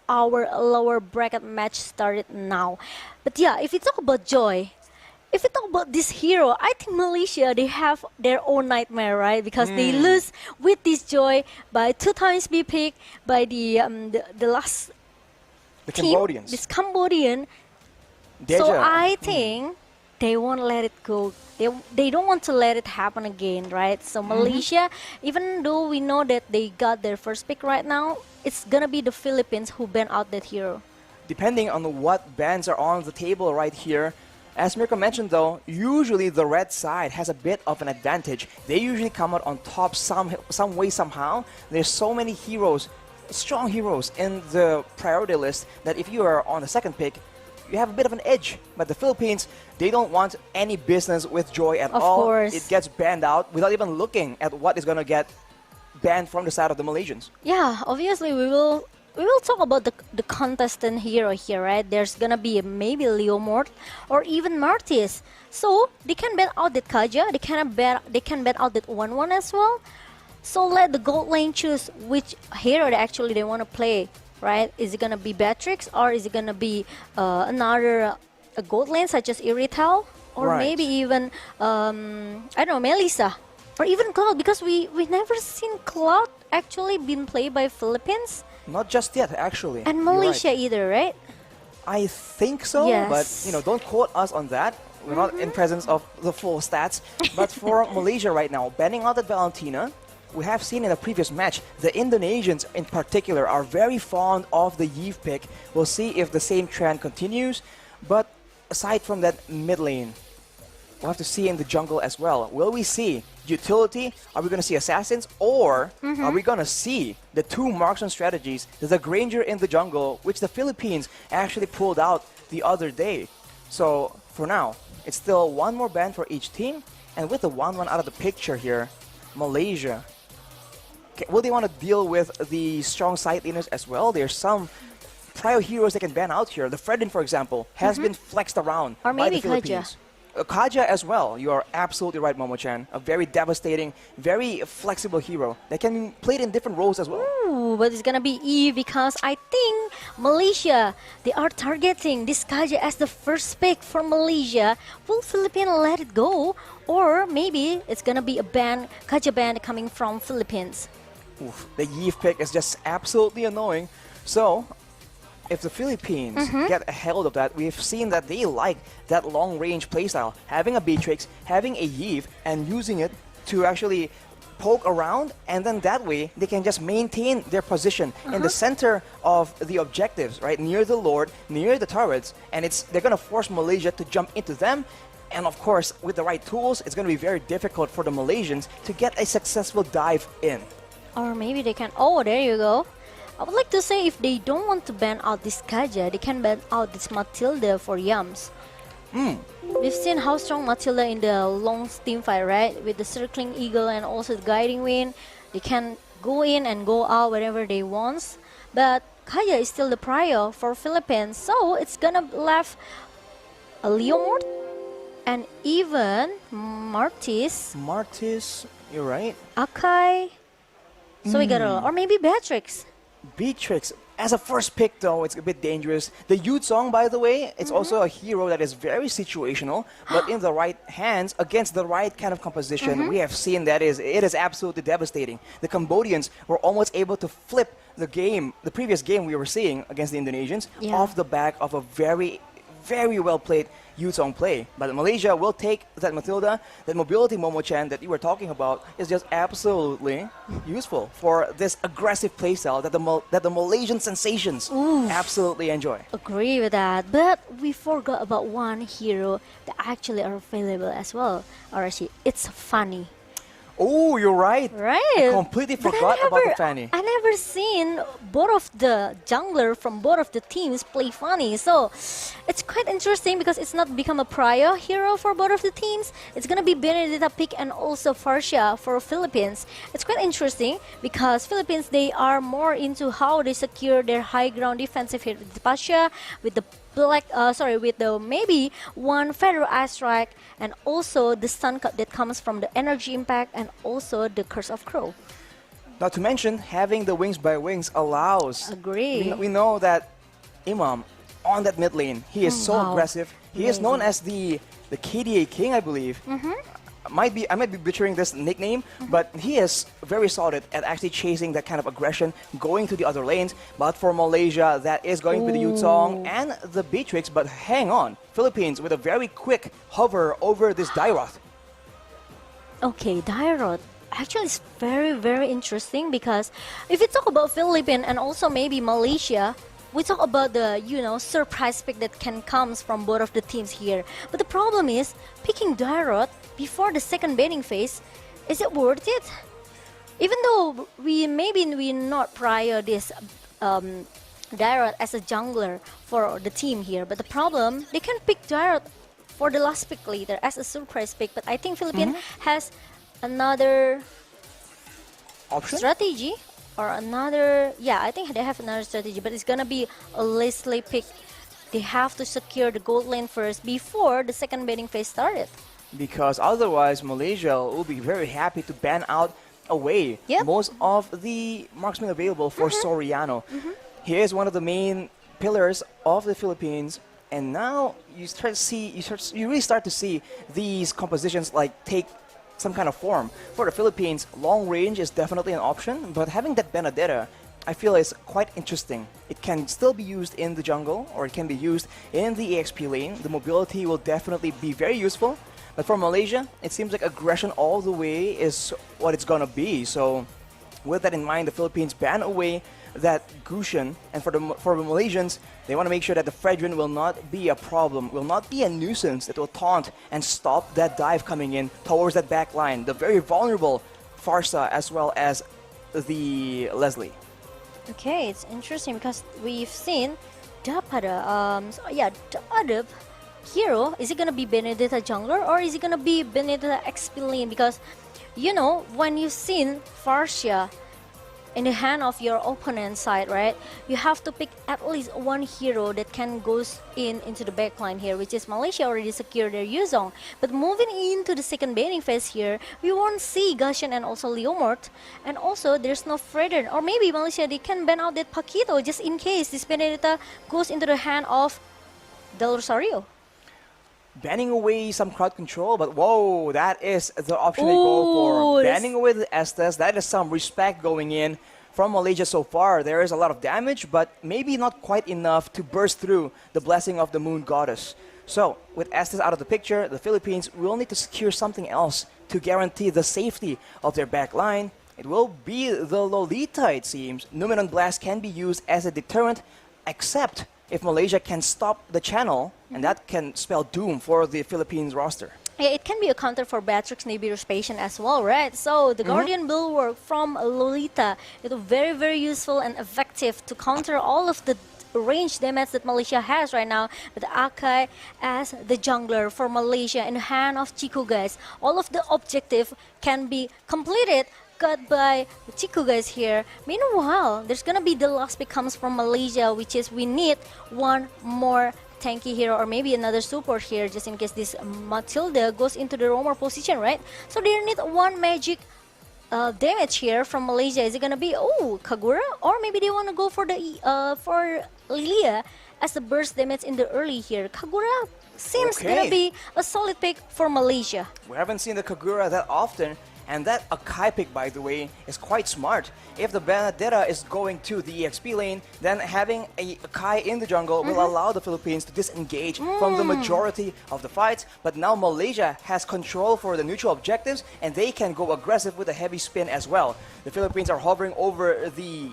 our lower bracket match started now. But yeah, if we talk about joy, if we talk about this hero, I think Malaysia, they have their own nightmare, right? Because they lose with this joy by 2 times be picked by the last The team, Cambodians. this Cambodian. So I think they won't let it go. They don't want to let it happen again, right? So Malaysia, even though we know that they got their first pick right now, it's gonna be the Philippines who ban out that hero. Depending on what bans are on the table right here, as Mirko mentioned though, usually the red side has a bit of an advantage. They usually come out on top some way, somehow. There's so many heroes, strong heroes in the priority list that if you are on the second pick, you have a bit of an edge. But the Philippines, they don't want any business with joy at Of all. course. It gets banned out without even looking at what is going to get banned from the side of the Malaysians. Yeah, obviously we will talk about the contestant hero here, right? There's gonna be maybe Leo Mort or even Martis. So they can ban out that Kaja, they can ban out that 1-1 as well. So let the gold lane choose which hero they want to play, right? Is it gonna be Beatrix or is it gonna be another a gold lane such as Irital or Right. maybe even I don't know, Melissa or even Cloud, because we never seen Cloud actually been played by Philippines Not just yet, actually. and You're right. Malaysia either, right? I think so, Yes. but don't quote us on that. We're not in presence of the full stats. But for Malaysia right now, banning out that Valentina, we have seen in a previous match, the Indonesians in particular are very fond of the Yves pick. We'll see if the same trend continues. But aside from that mid lane, we'll have to see in the jungle as well. Will we see utility? Are we going to see assassins? Or are we going to see the two marksman strategies, the Granger in the jungle, which the Philippines actually pulled out the other day? So for now, it's still one more ban for each team. And with the 1-1 out of the picture here, Malaysia, will they want to deal with the strong side laners as well? There's some prior heroes they can ban out here. The Fredin, for example, has been flexed around Or by maybe the Philippines. Kaja as well. You are absolutely right, Momo-chan. A very devastating, very flexible hero that can be played in different roles as well. Ooh, but it's gonna be Eve because I think Malaysia, they are targeting this Kaja as the first pick for Malaysia. Will Philippines let it go? Or maybe it's gonna be a ban, Kaja ban coming from Philippines. Oof, the Yves pick is just absolutely annoying. So, if the Philippines get a hold of that, we've seen that they like that long-range playstyle. Having a Beatrix, having a Yves, and using it to actually poke around, and then that way they can just maintain their position in the center of the objectives, right? Near the Lord, near the turrets, and they're going to force Malaysia to jump into them. And of course, with the right tools, it's going to be very difficult for the Malaysians to get a successful dive in. Or maybe they can, oh, there you go. I would like to say if they don't want to ban out this Kaja, they can ban out this Matilda for Yams. We've seen how strong Matilda in the long team fight, right? With the circling eagle and also the guiding wind, they can go in and go out wherever they want. But Kaja is still the prior for Philippines, so it's gonna left a Leomord and even Martis, Martis, you're right. Akai. So we got a, or maybe Beatrix. Beatrix, as a first pick though, it's a bit dangerous. The Yu Song, by the way, it's also a hero that is very situational, but in the right hands, against the right kind of composition, we have seen that it is absolutely devastating. The Cambodians were almost able to flip the game, the previous game we were seeing against the Indonesians, off the back of a very, very well played Yu Song play. But Malaysia will take that Matilda. That mobility, Momo-chan, that you were talking about is just absolutely useful for this aggressive playstyle that the Malaysian sensations absolutely enjoy. Agree with that, but we forgot about one hero that actually are available as well. Arashi, it's Fanny. Oh, you're right. Right. I completely But forgot about the Fanny. I never seen both of the jungler from both of the teams play Fanny. So it's quite interesting because it's not become a prior hero for both of the teams. It's gonna be Benedetta pick and also Farsia for Philippines. It's quite interesting because Philippines, they are more into how they secure their high ground defensive here with Pasha, with the with the maybe one Federal Eye Strike, and also the stun cut that comes from the energy impact, and also the Curse of Crow. Not to mention, having the wings by wings allows. Agree. We know that Imam on that mid lane, he is so Wow. aggressive. He is known as the KDA King, I believe. I might be butchering this nickname, but he is very solid at actually chasing that kind of aggression, going to the other lanes. But for Malaysia, that is going to be the Yutong and the Beatrix. But hang on, Philippines with a very quick hover over this Dairoth. Okay, Dairot. Actually, it's very, very interesting because if you talk about Philippines and also maybe Malaysia, we talk about the, surprise pick that can comes from both of the teams here. But the problem is, picking Dairot before the second banning phase, is it worth it? Even though we not prior this Dairot as a jungler for the team here, but the problem, they can pick Dairot for the last pick later as a surprise pick. But I think Philippines has another Option? strategy or another. Yeah, I think they have another strategy, but it's gonna be a Leslie pick. They have to secure the gold lane first before the second banning phase started. Because otherwise, Malaysia will be very happy to ban out away Yep. most of the marksmen available for Soriano. He is one of the main pillars of the Philippines, and now you really start to see these compositions like take some kind of form. For the Philippines, long range is definitely an option, but having that Benedetta, I feel is quite interesting. It can still be used in the jungle, or it can be used in the EXP lane. The mobility will definitely be very useful. But for Malaysia, it seems like aggression all the way is what it's gonna be. So with that in mind, the Philippines ban away that Gusion, and for the Malaysians, they want to make sure that the Fredrin will not be a problem, will not be a nuisance that will taunt and stop that dive coming in towards that back line. The very vulnerable Farsa as well as the Leslie. Okay, it's interesting because we've seen Dapada. The other hero, is it gonna be Benedetta jungler or is it gonna be Benedetta XP lane? Because when you've seen Farsia in the hand of your opponent's side, right? You have to pick at least one hero that can goes into the backline here, which is Malaysia already secured their Yuzong. But moving into the second banning phase here, we won't see Gashan and also Leomort, and also there's no Fredern, or maybe Malaysia they can ban out that Paquito just in case this Benedetta goes into the hand of Del Rosario. Banning away some crowd control, but whoa, that is the option they go for. Banning away the Estes, that is some respect going in from Malaysia so far. There is a lot of damage, but maybe not quite enough to burst through the blessing of the Moon Goddess. So, with Estes out of the picture, the Philippines will need to secure something else to guarantee the safety of their back line. It will be the Lolita, it seems. Numenon Blast can be used as a deterrent, except if Malaysia can stop the channel, and that can spell doom for the Philippines roster. Yeah, it can be a counter for Batrix Nibiru's patient as well, right? So the Guardian Bulwark from Lolita is very, very useful and effective to counter all of the range damage that Malaysia has right now, with Akai as the jungler for Malaysia in the hand of Chico guys. All of the objective can be completed got by Chico guys here. Meanwhile, there's gonna be the last pick comes from Malaysia, which is we need one more tanky hero or maybe another support here just in case this Matilda goes into the roamer position, right? So they need one magic damage here from Malaysia. Is it gonna be Kagura, or maybe they want to go for the for Lilia as the burst damage in the early here? Kagura seems gonna be a solid pick for Malaysia. We haven't seen the Kagura that often. And that Akai pick, by the way, is quite smart. If the Benedetta is going to the EXP lane, then having a Akai in the jungle will allow the Philippines to disengage from the majority of the fights. But now Malaysia has control for the neutral objectives, and they can go aggressive with a heavy spin as well. The Philippines are hovering over the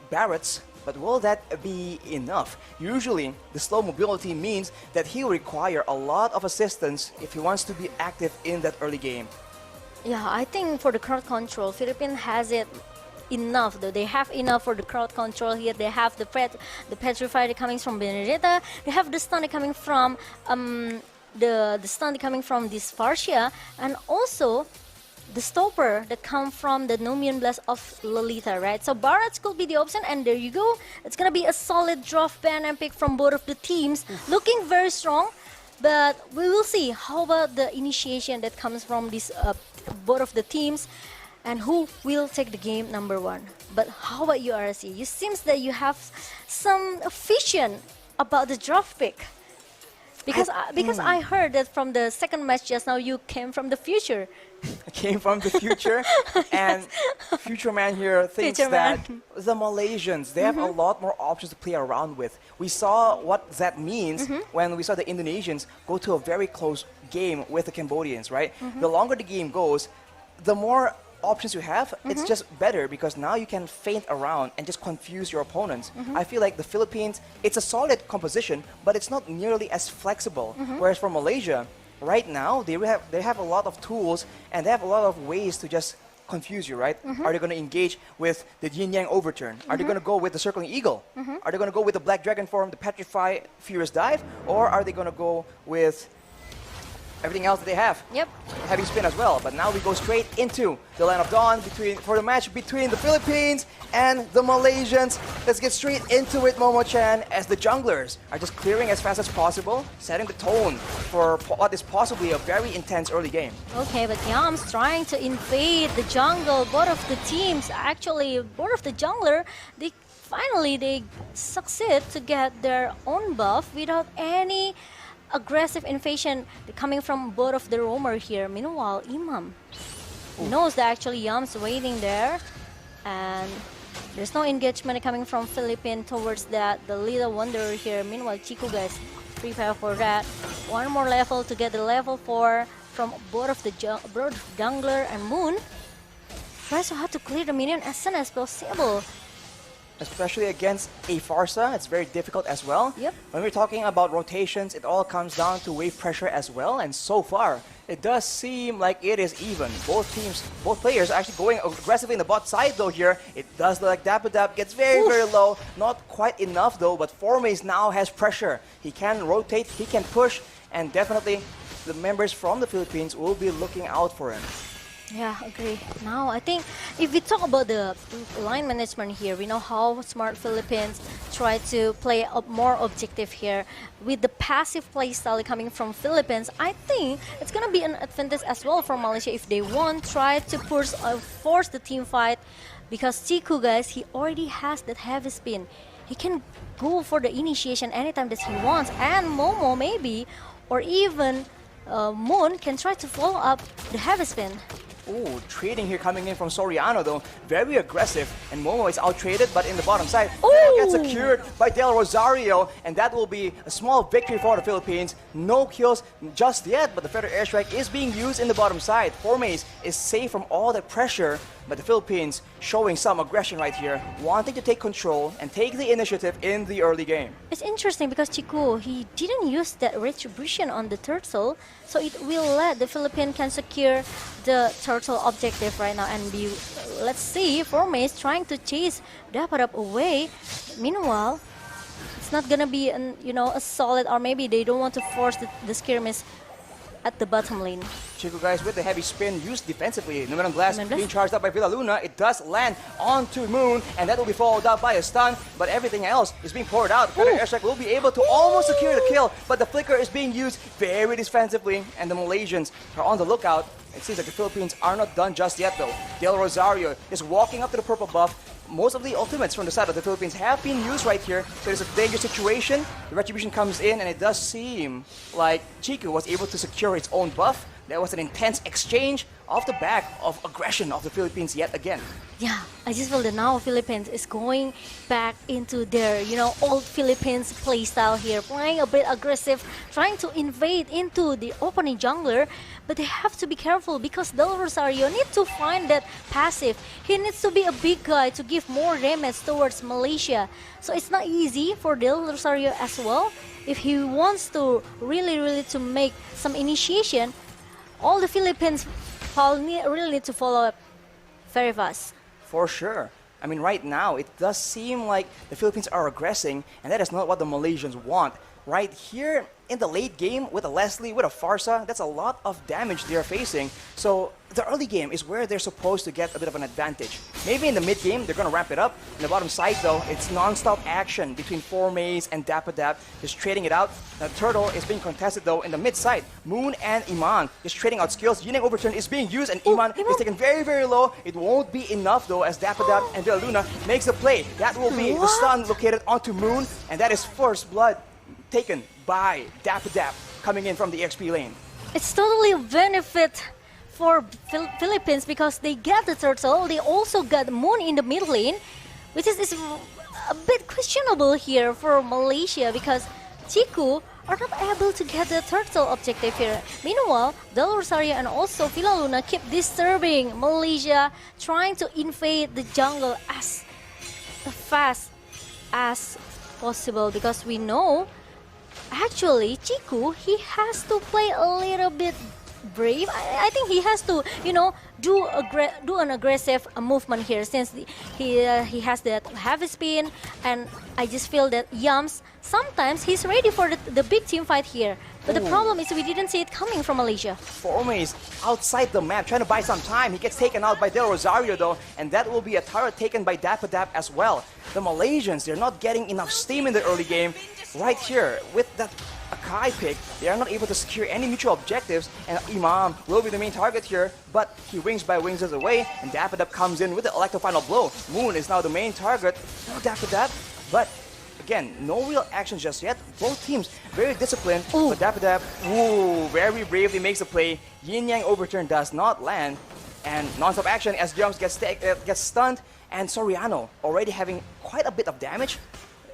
Barretts, but will that be enough? Usually, the slow mobility means that he'll require a lot of assistance if he wants to be active in that early game. Yeah, I think for the crowd control, Philippines has it enough though. They have enough for the crowd control here. They have the petrified coming from Benedetta. They have the stun coming from the stun coming from this Farsia, and also the stopper that come from the Numenon Blast of Lolita, right? So Barrett could be the option, and there you go. It's gonna be a solid draft ban and pick from both of the teams, looking very strong. But we will see how about the initiation that comes from this both of the teams. and who will take the game number one. But how about you, RC? You seems that you have some vision about the draft pick. Because I heard that from the second match just now you came from the future. I came from the future, and Future Man here thinks Future that Man. the Malaysians, they have a lot more options to play around with. We saw what that means when we saw the Indonesians go to a very close game with the Cambodians, right? The longer the game goes, the more options you have, it's just better because now you can feint around and just confuse your opponents. I feel like the Philippines, it's a solid composition, but it's not nearly as flexible. Whereas for Malaysia, right now, they have a lot of tools and they have a lot of ways to just confuse you, right? Are they going to engage with the Yin Yang overturn? Are they going to go with the circling eagle? Are they going to go with the black dragon form, the petrify furious dive? Or are they going to go with everything else that they have? Yep. Heavy spin as well. But now we go straight into the Land of Dawn for the match between the Philippines and the Malaysians. Let's get straight into it, Momo-chan, as the junglers are just clearing as fast as possible, setting the tone for what is possibly a very intense early game. Okay, but Yams trying to invade the jungle. Both of the teams, actually, both of the jungler, they succeed to get their own buff without any aggressive invasion coming from both of the roamer here. Meanwhile, Imam knows that actually Yam's waiting there, and there's no engagement coming from Philippines towards that. The little wanderer here. Meanwhile, Chico guys prepare for that. One more level to get the level 4 from both of the jungler and Moon. Tries so hard to clear the minion as soon as possible. Especially against a Farsa, it's very difficult as well. Yep. When we're talking about rotations, it all comes down to wave pressure as well. And so far, it does seem like it is even. Both players are actually going aggressively in the bot side though here. It does look like Dap gets very, very low. Not quite enough though, but Formace now has pressure. He can rotate, he can push, and definitely the members from the Philippines will be looking out for him. Yeah, agree. Now, I think if we talk about the line management here, we know how smart Philippines try to play more objective here. With the passive play style coming from Philippines, I think it's going to be an advantage as well for Malaysia if they want try to force the team fight. Because Chiku, guys, he already has that heavy spin. He can go for the initiation anytime that he wants. And Momo maybe, or even Moon can try to follow up the heavy spin. Ooh, trading here coming in from Soriano though. Very aggressive. And Momo is out-traded, but in the bottom side, that gets secured by Del Rosario. And that will be a small victory for the Philippines. No kills just yet, but the Feather Airstrike is being used in the bottom side. Formace is safe from all that pressure, but the Philippines showing some aggression right here, wanting to take control and take the initiative in the early game. It's interesting because Chiku, he didn't use that retribution on the turtle, so it will let the Philippines can secure the turtle objective right now. And let's see, Formace trying to chase Daparap away. Meanwhile, it's not gonna be a solid, or maybe they don't want to force the skirmish at the bottom lane. Chico guys with the heavy spin used defensively. Numeron Blast being charged up by Villa Luna. It does land onto Moon, and that will be followed up by a stun, but everything else is being poured out. Feather Airstrike will be able to almost secure the kill, but the flicker is being used very defensively, and the Malaysians are on the lookout. It seems like the Philippines are not done just yet though. Del Rosario is walking up to the purple buff. Most of the ultimates from the side of the Philippines have been used right here, so it's a dangerous situation. The retribution comes in, and it does seem like Chiku was able to secure its own buff. There was an intense exchange off the back of aggression of the Philippines yet again. Yeah, I just feel that now Philippines is going back into their, old Philippines playstyle here, playing a bit aggressive, trying to invade into the opening jungler, but they have to be careful because Del Rosario needs to find that passive. He needs to be a big guy to give more damage towards Malaysia. So it's not easy for Del Rosario as well. If he wants to really to make some initiation, all the Philippines really need to follow up very fast. For sure. I mean, right now, it does seem like the Philippines are aggressing, and that is not what the Malaysians want. right here in the late game with a Leslie, with a Farsa, that's a lot of damage they're facing. So the early game is where they're supposed to get a bit of an advantage. Maybe in the mid game, they're going to ramp it up. In the bottom side, though, it's non-stop action between 4Maze and Dapadap, just trading it out. The Turtle is being contested, though, in the mid side. Moon and Iman just trading out skills. Yin Yang Overturn is being used, and Iman is taken very, very low. It won't be enough, though, as Dapadap and Villa Luna makes the play. That will be the stun located onto Moon, and that is first blood taken by Dapadap coming in from the XP lane. It's totally a benefit for Philippines because they get the turtle. They also got Moon in the mid lane, which is a bit questionable here for Malaysia because Chiku are not able to get the turtle objective here. Meanwhile, Del Rosario and also Villa Luna keep disturbing Malaysia, trying to invade the jungle as fast as possible because we know actually Chiku, he has to play a little bit brave. I think he has to, you know, do an aggressive movement here since he has that heavy spin, and I just feel that Yams sometimes he's ready for the big team fight here. But the problem is we didn't see it coming from Malaysia. Formes outside the map, trying to buy some time. He gets taken out by Del Rosario though, and that will be a turret taken by Dapadap as well. The Malaysians, they're not getting enough steam in the early game. Right here, with that Akai pick, they are not able to secure any mutual objectives, and Imam will be the main target here, but he wings by wings us away, and Dapadap comes in with the Electro Final Blow. Moon is now the main target. No Dapadap, but again, no real action just yet. Both teams very disciplined, but Dapadap, very bravely makes the play. Yin Yang Overturn does not land, and non-stop action as Jumps gets stunned, and Soriano already having quite a bit of damage.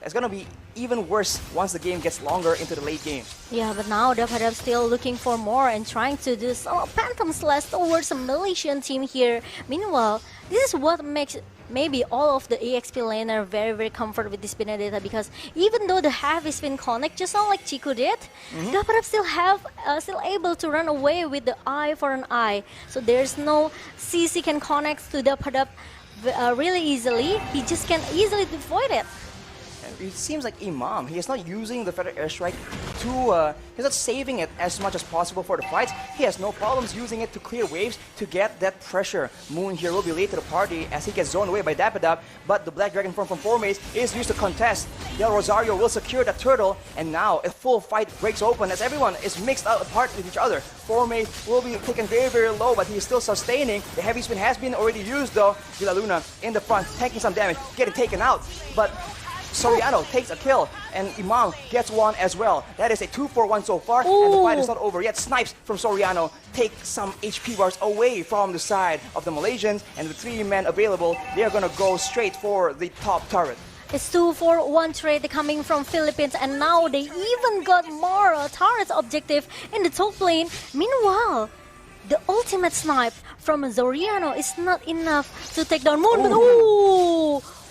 It's gonna be even worse once the game gets longer into the late game. Yeah, but now Dapadap still looking for more and trying to do some Phantom Slash towards a Malaysian team here. Meanwhile, this is what makes maybe all of the EXP laner very, very comfortable with this Benedetta because even though the heavy spin connect, just not like Chiku did, Dapadap still able to run away with the eye for an eye. So there's no CC can connect to Dapadap really easily. He just can easily avoid it. It seems like Imam, he is not using the Feather Airstrike to, he's not saving it as much as possible for the fights. He has no problems using it to clear waves to get that pressure. Moon here will be late to the party as he gets zoned away by Dapadap, but the Black Dragon form from 4Maze is used to contest. Del Rosario will secure the turtle, and now a full fight breaks open as everyone is mixed out apart with each other. 4Maze will be taken very, very low, but he is still sustaining. The heavy spin has been already used though. Villa Luna in the front, taking some damage, getting taken out, but Soriano takes a kill, and Imam gets one as well. That is a 2-for-1 so far, and the fight is not over yet. Snipes from Soriano take some HP bars away from the side of the Malaysians, and the 3 men available, they are gonna go straight for the top turret. It's 2-for-1 trade coming from Philippines, and now they even got more turret objective in the top lane. Meanwhile, the ultimate snipe from Soriano is not enough to take down Moon, but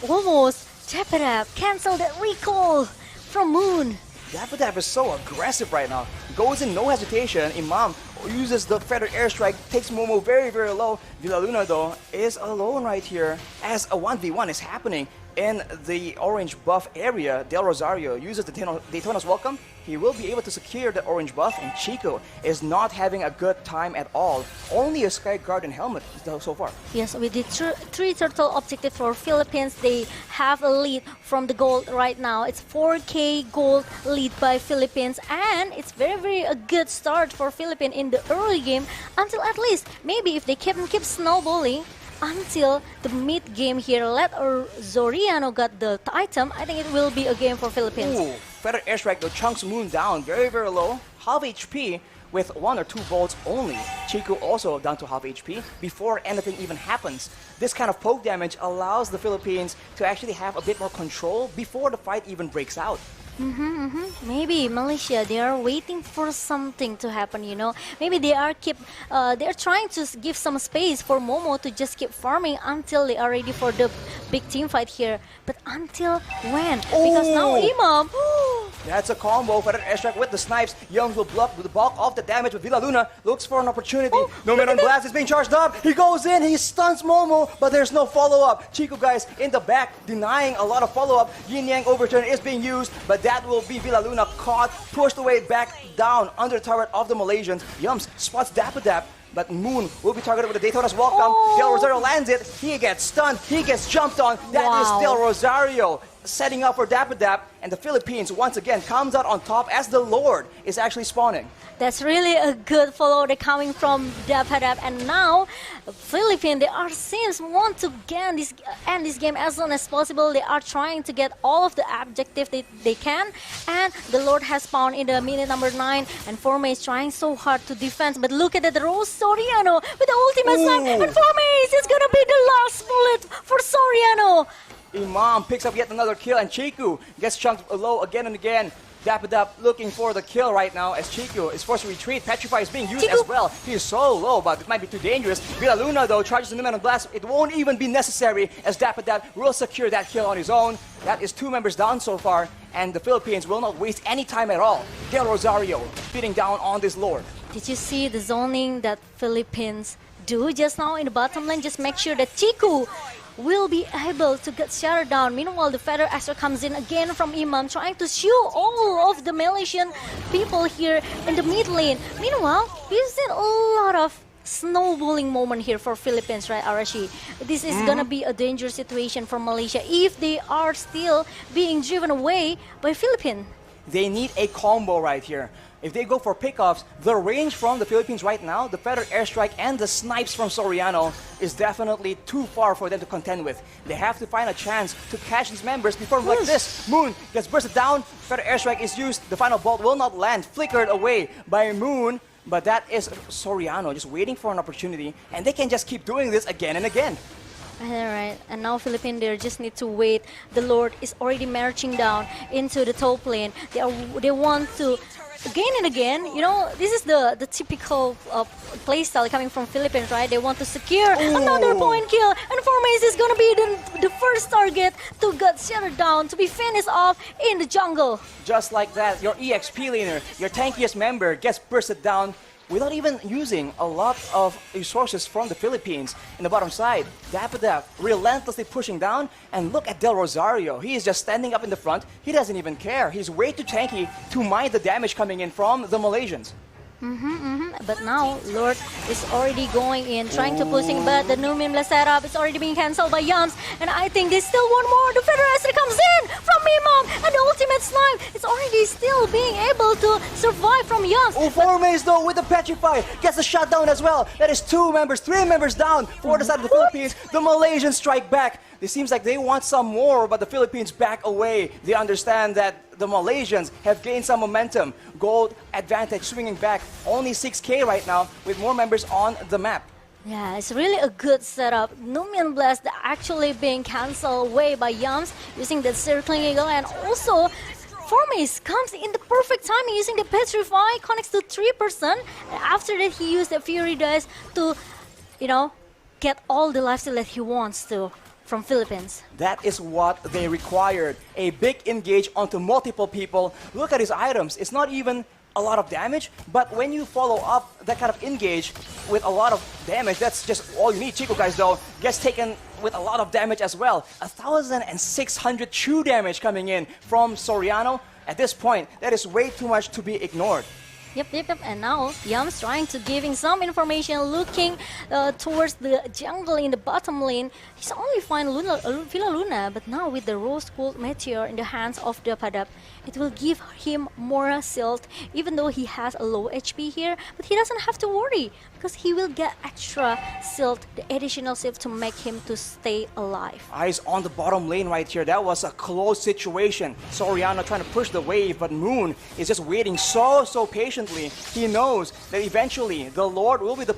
almost. Dapadap cancel that recall from Moon. Dapadap is so aggressive right now. Goes in no hesitation. Imam uses the Feather Airstrike, takes Momo very, very low. Villa Luna though is alone right here as a 1v1 is happening in the orange buff area. Del Rosario uses the Daytona's Welcome. He will be able to secure the orange buff, and Chico is not having a good time at all. Only a Sky Garden helmet so far. Yes, with the 3 turtle objective for Philippines, they have a lead from the gold right now. It's 4K gold lead by Philippines, and it's very, very a good start for Philippines in the early game until at least maybe if they keep snowballing until the mid game here. Let Soriano got the item. I think it will be a game for Philippines. Ooh, Feather Airstrike though chunks Moon down very, very low. Half HP with 1 or 2 bolts only. Chico also down to half HP before anything even happens. This kind of poke damage allows the Philippines to actually have a bit more control before the fight even breaks out. Maybe Malaysia, they are waiting for something to happen, you know. Maybe they're trying to give some space for Momo to just keep farming until they are ready for the big team fight here. But until when? Because now Imam, That's a combo. Feather airstrike with the snipes. Youngs will block the bulk of the damage, but Villa Luna looks for an opportunity. No man on blast is being charged up. He goes in, he stuns Momo, but there's no follow-up. Chico, guys, in the back, denying a lot of follow-up. Yin Yang overturn is being used, but that will be Villa Luna caught, pushed away back down under the turret of the Malaysians. Yums spots Dapadap, but Moon will be targeted with the Daytona's welcome. Del Rosario lands it. He gets stunned. He gets jumped on. That is Del Rosario setting up for Dapadap, and the Philippines once again comes out on top as the Lord is actually spawning. That's really a good follow. They're coming from Dapadap, and now Philippines, they are seems want to end this game as soon as possible. They are trying to get all of the objectives they can, and the Lord has spawned in the minute number 9, and Forme is trying so hard to defend. But look at that, Rose Soriano with the ultimate snipe, and Forme is gonna be the last bullet for Soriano. Imam picks up yet another kill, and Chiku gets chunked low again and again. Dapadap looking for the kill right now as Chiku is forced to retreat. Petrify is being used as well. He is so low, but it might be too dangerous. Villa Luna, though, charges the Numen on blast. It won't even be necessary as Dapadap will secure that kill on his own. That is 2 members down so far, and the Philippines will not waste any time at all. Del Rosario beating down on this Lord. Did you see the zoning that Philippines do just now in the bottom lane? Just make sure that Chiku will be able to get shattered down. Meanwhile, the Feather Extra comes in again from Imam, trying to shoot all of the Malaysian people here in the mid lane. Meanwhile, we've seen a lot of snowballing moment here for Philippines, right, Arashi? This is gonna be a dangerous situation for Malaysia if they are still being driven away by Philippines. They need a combo right here. If they go for pickoffs, the range from the Philippines right now, the Feather Airstrike and the snipes from Soriano is definitely too far for them to contend with. They have to find a chance to catch these members before like this. Moon gets bursted down, Feather Airstrike is used, the final bolt will not land, flickered away by Moon, but that is Soriano just waiting for an opportunity, and they can just keep doing this again and again. Alright, and now Philippines, they just need to wait. The Lord is already marching down into the top lane. They want to again and again, you know, this is the typical playstyle coming from Philippines, right? They want to secure another point kill, and Formace is gonna be the first target to get shattered down, to be finished off in the jungle. Just like that, your EXP laner, your tankiest member gets bursted down without even using a lot of resources from the Philippines. In the bottom side, Dapadap relentlessly pushing down, and look at Del Rosario. He is just standing up in the front. He doesn't even care. He's way too tanky to mind the damage coming in from the Malaysians. But now Lord is already going in, trying to pushing, but the Numimla setup is already being cancelled by Yams, and I think they still want more. The Federation comes in from Imam, and the ultimate snipe is already still being able to survive from Yams. Formace though with the Petrify gets the shutdown as well. That is 2 members, 3 members down for the side of the Philippines. The Malaysians strike back. It seems like they want some more, but the Philippines back away. They understand that the Malaysians have gained some momentum. Gold advantage swinging back. Only 6K right now with more members on the map. Yeah, it's really a good setup. Numian Blast actually being cancelled away by Yams using the circling eagle, and also Formace comes in the perfect timing using the Petrify, connects to 3%. And after that, he used the Fury Dice to, you know, get all the lifesteal that he wants to from Philippines. That is what they required. A big engage onto multiple people. Look at his items. It's not even a lot of damage, but when you follow up that kind of engage with a lot of damage, that's just all you need. Chico, guys, though, gets taken with a lot of damage as well. 1,600 true damage coming in from Soriano. At this point, that is way too much to be ignored. Yep. And now Yams trying to giving some information, looking towards the jungle in the bottom lane. He's only find Villa Luna, but now with the Rose Gold Meteor in the hands of the Padap, it will give him more silt, even though he has a low HP here. But he doesn't have to worry, because he will get extra silt, the additional silt to make him to stay alive. Eyes on the bottom lane right here. That was a close situation. Soriano trying to push the wave, but Moon is just waiting so patiently. He knows that eventually the Lord will be the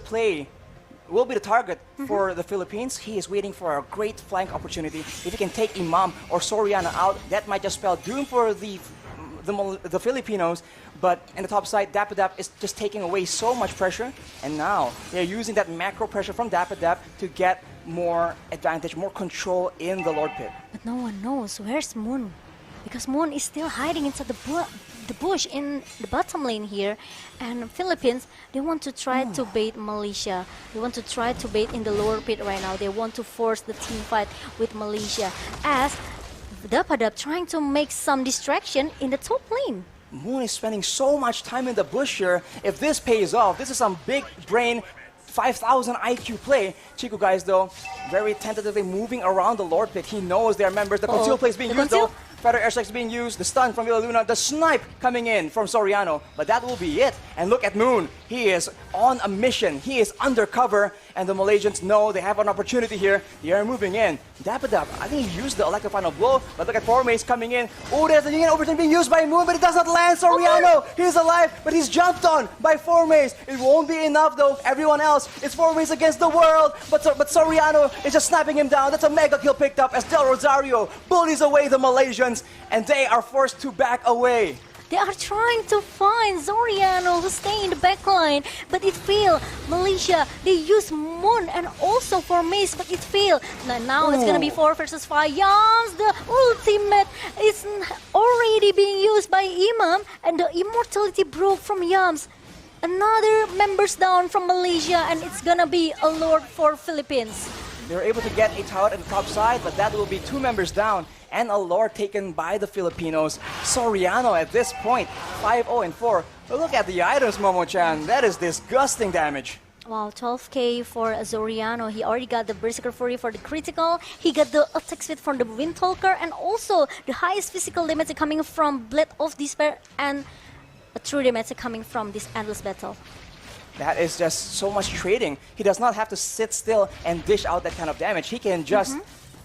target for the Philippines. He is waiting for a great flank opportunity. If he can take Imam or Soriano out, that might just spell doom for the Filipinos. But in the top side, Dapadap is just taking away so much pressure, and now they're using that macro pressure from Dapadap to get more advantage, more control in the Lord Pit. But no one knows where's Moon. because Moon is still hiding inside the bush in the bottom lane here, and Philippines, they want to try to bait Malaysia. They want to try to bait in the lower pit right now. They want to force the team fight with Malaysia as Dapadab trying to make some distraction in the top lane. Moon is spending so much time in the bush here. If this pays off, this is some big brain 5,000 IQ play. Chiku guys though, very tentatively moving around the Lord pit. He knows their members. The conceal play is being used though. Feather airstrikes being used, the stun from Villa Luna, the snipe coming in from Soriano. But that will be it. And look at Moon. He is on a mission. He is undercover. And the Malaysians know they have an opportunity here. They are moving in. Dapadab, I think he used the electric final blow. But look at Formace coming in. Oh, there's the Union Overton being used by Moon, but it does not land. Soriano, he's alive, but he's jumped on by Formace. It won't be enough though. Everyone else, it's Formace against the world. But Soriano is just snapping him down. That's a mega kill picked up as Del Rosario bullies away the Malaysians. And they are forced to back away. They are trying to find Soriano who stay in the backline, but it failed. Malaysia, they use Moon and also for Mace, but it failed. Now it's gonna be 4 versus 5. Yams, the ultimate is already being used by Imam, and the immortality broke from Yams. Another members down from Malaysia, and it's gonna be a Lord for Philippines. They were able to get a tower at the top side, but that will be 2 members down. And a Lord taken by the Filipinos. Soriano at this point, 5-0-4. But look at the items, Momo-chan. That is disgusting damage. Wow, 12k for Soriano. He already got the Berserker Fury for the critical. He got the attack speed from the Windtalker. And also the highest physical damage coming from Blade of Despair. And a true damage coming from this Endless Battle. That is just so much trading. He does not have to sit still and dish out that kind of damage. He can just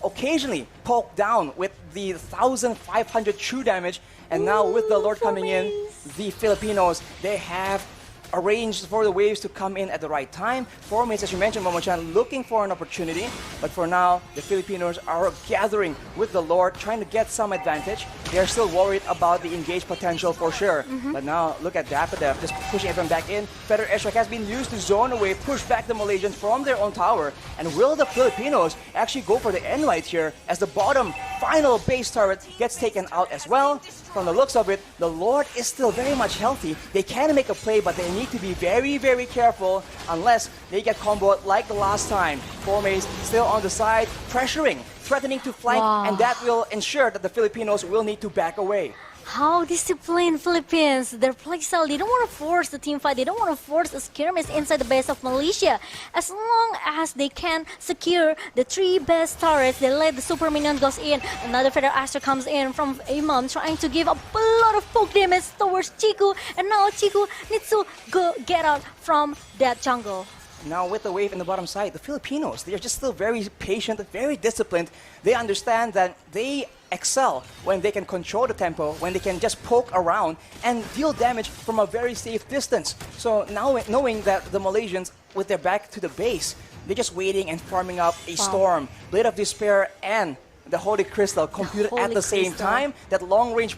occasionally poke down with the 1,500 true damage. And now with the Lord coming in, the Filipinos, they have arranged for the waves to come in at the right time. Formace, as you mentioned, Momo-chan, looking for an opportunity. But for now, the Filipinos are gathering with the Lord, trying to get some advantage. They're still worried about the engaged potential for sure. But now, look at Dapadab just pushing everyone back in. Feather airstrike has been used to zone away, push back the Malaysians from their own tower. And will the Filipinos actually go for the end right here as the bottom final base turret gets taken out as well? From the looks of it, the Lord is still very much healthy. They can make a play, but they need to be very, very careful unless they get comboed like the last time. Formace still on the side, pressuring, threatening to flank, and that will ensure that the Filipinos will need to back away. How disciplined Philippines. Their playstyle, they don't want to force the team fight. They don't want to force a skirmish inside the base of Malaysia. As long as they can secure the 3 best turrets, they let the super minion goes in. Another Feather Aster comes in from Imam, trying to give a lot of poke damage towards Chiku. And now Chiku needs to go get out from that jungle. Now with the wave in the bottom side, the Filipinos, they are just still very patient, very disciplined. They understand that they excel when they can control the tempo, when they can just poke around and deal damage from a very safe distance. So now knowing that the Malaysians, with their back to the base, they're just waiting and farming up a storm. Blade of Despair and the Holy Crystal computed at the same time. That long-range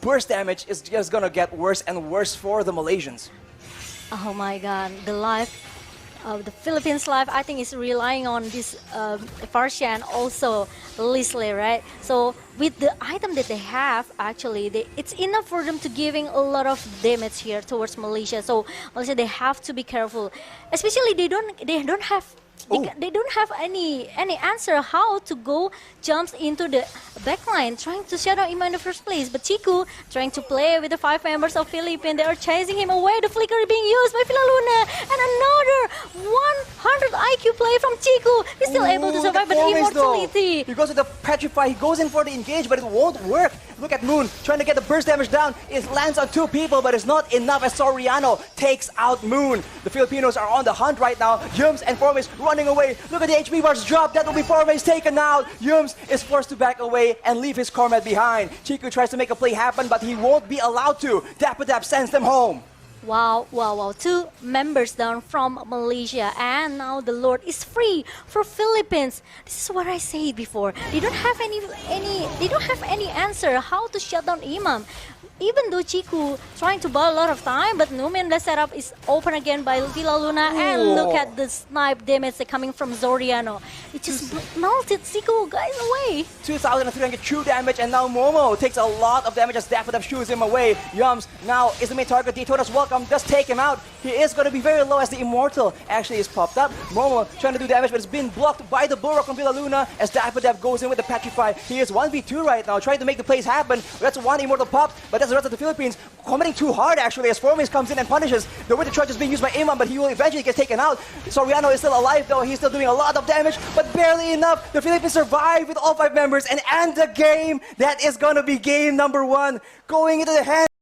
burst damage is just gonna get worse and worse for the Malaysians. Oh my god, the life. The Philippines life, I think, is relying on this Farsha and also Leslie, right? So with the item that they have, actually, it's enough for them to giving a lot of damage here towards Malaysia. So Malaysia, they have to be careful, especially they don't have. They don't have any answer how to go jumps into the backline, trying to shut out Ima in the first place. But Chiku trying to play with the 5 members of Philippines. They are chasing him away. The flicker is being used by Villa Luna. And another 100 IQ play from Chiku. He's still able to survive, but immortality. He goes with the Petrify. He goes in for the engage, but it won't work. Look at Moon trying to get the burst damage down. It lands on 2 people, but it's not enough as Soriano takes out Moon. The Filipinos are on the hunt right now. Yums and Formace running away. Look at the HP bars drop. That will be Formace taken out. Yums is forced to back away and leave his Cormet behind. Chiku tries to make a play happen, but he won't be allowed to. Dapadab sends them home. Wow, wow, wow. 2 members down from Malaysia, and now the Lord is free for Philippines. This is what I said before. They don't have any answer how to shut down Imam. even though Chiku trying to buy a lot of time, but Numen's setup is open again by Villa Luna. And look at the snipe damage coming from Zoriano. It just melted Chiku guys away. 2,300 true damage, and now Momo takes a lot of damage as Daffodaf shoos him away. Yums now is the main target. Daytona's welcome, does take him out. He is going to be very low as the Immortal actually is popped up. Momo trying to do damage, but it's been blocked by the Bullrock from Villa Luna as Daffodaf goes in with the Petrify. He is 1v2 right now, trying to make the plays happen. That's one Immortal popped, but that's the rest of the Philippines committing too hard actually as Formis comes in and punishes. The Winter Charge is being used by Iman, but he will eventually get taken out. Soriano is still alive though, he's still doing a lot of damage, but barely enough. The Philippines survive with all 5 members and end the game. That is going to be game number 1 going into the hand.